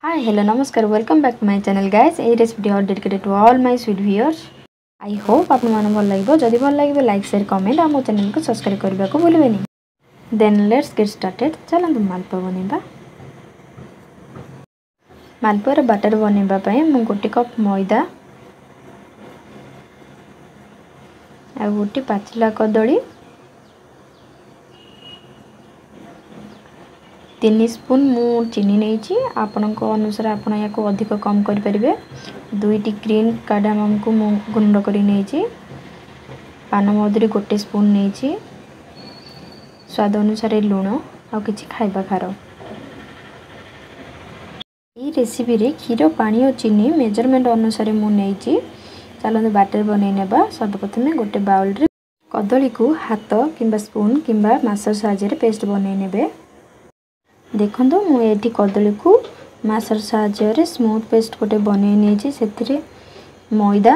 Hi, hello, namaskar. Welcome back to my channel, guys. A recipe are dedicated to all my sweet viewers. I hope आपन मन भल लागिबो. जदि भल लागिबो like share comment आ मो channel को subscribe करबा को भूलबेनी. Then let's get started. चलंतु मालपुआ बनेबा. मालपुआ बैटर बनेबा पय मु 1 कप मैदा आ गोटी पाचला कदली 3 स्पून मु चीनी नहीं आपण अनुसार आपण या को अधिक कम कर परिबे 2 ग्रीन कार्डामम को मु गुंड करी नहीं पान मधुरी 1 स्पून नहीं स्वाद अनुसार लूण आ किछि खाइबा खार ई रेसिपी रे क्षीर पानी और चीनी मेजरमेंट अनुसार मु नहीं चलो बैटर बनै नेबा सर्वप्रथम गोटे बाउल रे कदली को हाथ किंबा स्पून किंबा मासर साहाय्य पेस्ट बनै नेबे देखंतु मु एठी कदली को मासर साहाय्य रे स्मूथ पेस्ट गोटे बनै नेछि सेथिरे मैदा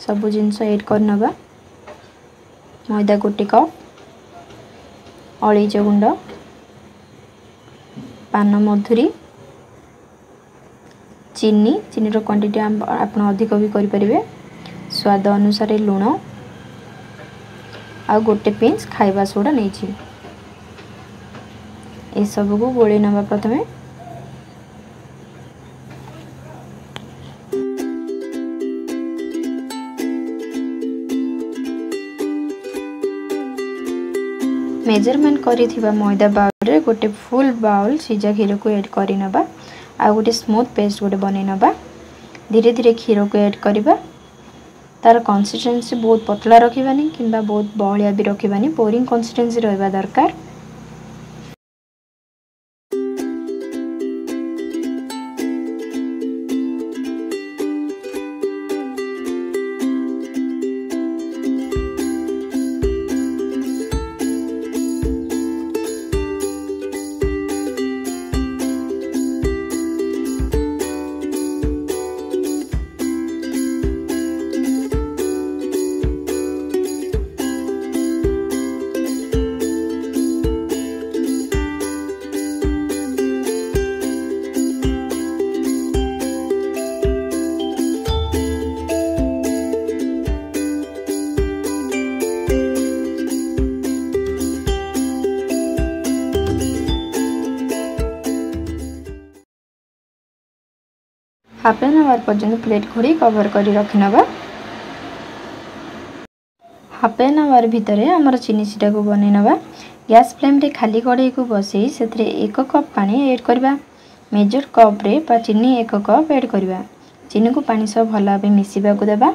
सब जिंस ऐड करनबा मैदा 1 कप अलैच गुंड पान मधुरी चीनी रो क्वांटिटी आपण अधिक भी करि परिबे स्वाद अनुसार लूण आ गोटे पिंच खाइबा सोडा नेछि ए सब को गोले नबा प्रथमे मेजरमेंट करिथिबा मैदा बाउल रे गोटे फुल बाउल सीजा क्षीर को ऐड करि नबा आ गोटे स्मूथ पेस्ट गोटे बनै नबा धीरे धीरे क्षीर को ऐड करिबा तार कंसिस्टेंसी बहुत पतला रखिबानी किंबा बहुत बहलिया भी रखिबानी पोरिंग कंसिस्टेंसी रहबा दरकार हाफ एन आवर पर्यंत प्लेट घोड़ी कवर करी रखिनबा हाफ एन आवर भितर आमर चीनी सीटा को बनैनबा गैस फ्लेम रे खाली कड़ाई को बसई सेथरे 1 कप पानी ऐड करबा मेजर कप रे पा चीनी 1 कप ऐड करबा चीनी को पानी सब भला बे मिसिबा को देबा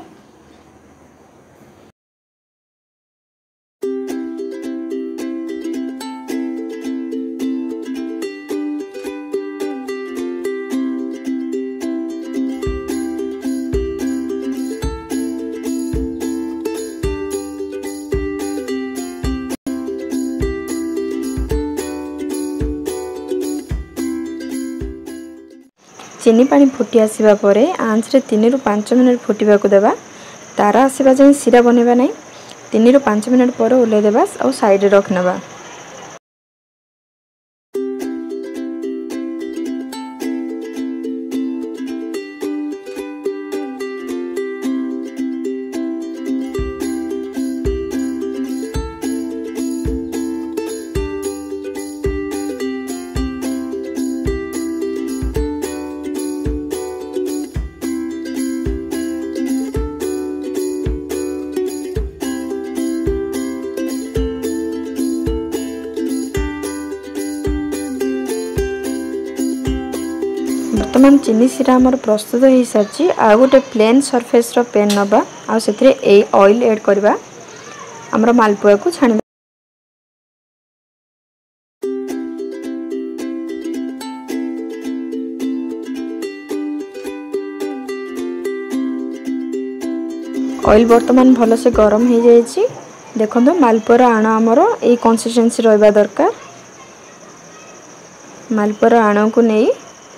चीनी पानी फुटी आसीबा परे आंच रे 3 रु 5 मिनिट फुटीबा को देबा तारा आसीबा जाय सिरा बनेबा नै 3 रु 5 मिनिट पर उले देबा और साइड रे रखनबा वर्तमान चीनी सीरा हमर प्रस्तुत हो सारी आ गोटे प्लेन सरफेस रो पेन नबा आ सेथरे ए ऑयल ऐड करबा हमर मालपुआ को छाणी ऑयल वर्तमान भलो से गरम हो जायछि देखंतो मालपुआ रो आणा हमर ए कंसिस्टेंसी रहबा दरकार मालपुआ रो आणा को नै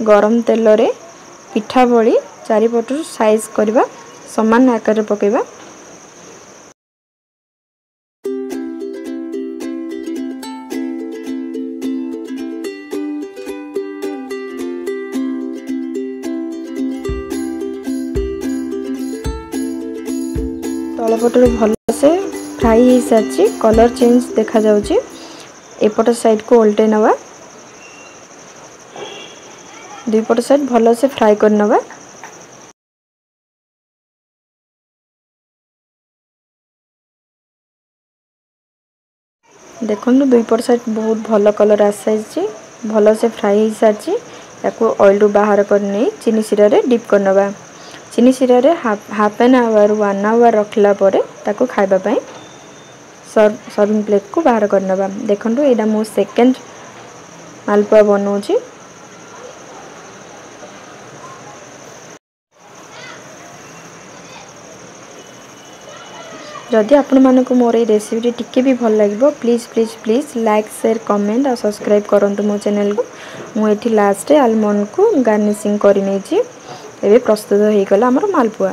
गरम तेल रे पिठा भली चारिपट साइज करबा समान आकार पकेबा चारिपटर भल से फ्राई हो सारी कलर चेंज देखा जाउची एपट साइड को उल्टे नवा दुईपट साइड भल से फ्राई कर नवा। देखो दुईपट साइड बहुत भल कलर आस सारी भल से फ्राई हो सारी या ऑयल रु बाहर कर नहीं चीनी सिरा रे डिप कर नवा। चीनी सिरा रे हाफ एन आवर 1 आवर रखला परे ताको खाइबा पई सर्विंग प्लेट को बाहर कर नवा। देखंतु एडा मो सेकंड मालपुआ बनौची। जदि आपण मानक मोर रेसिपी टिके भी भल लगे please please please like share comment और सब्सक्राइब करंतु मो चैनल को। मुझे लास्ट आलमंड को गार्निशिंग कर प्रस्तुत हो गला हमर मालपुआ।